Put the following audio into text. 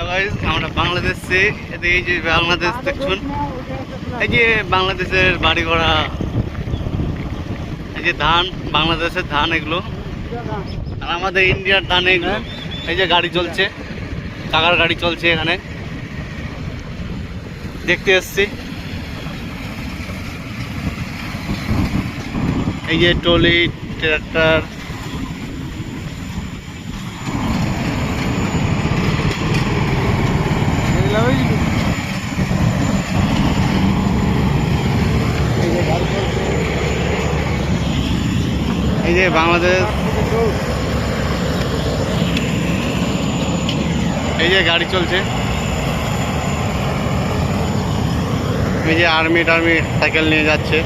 Hello guys, আমরা বাংলাদেশে এই যে বাংলাদেশ দেখুন, এই যে বাংলাদেশের বাড়ি ঘোড়া, এই যে ধান, বাংলাদেশের ধান এগুলো, আর আমাদের ইন্ডিয়ার ধান এগুলো। এই যে গাড়ি চলছে, চাকার গাড়ি চলছে এখানে, দেখতে এসছি। এই যে ট্রলি, ট্রাক্টর, এই যে বাংলাদেশ, এই যে গাড়ি চলছে, এই যে আর্মি টার্মি সাইকেল নিয়ে যাচ্ছে।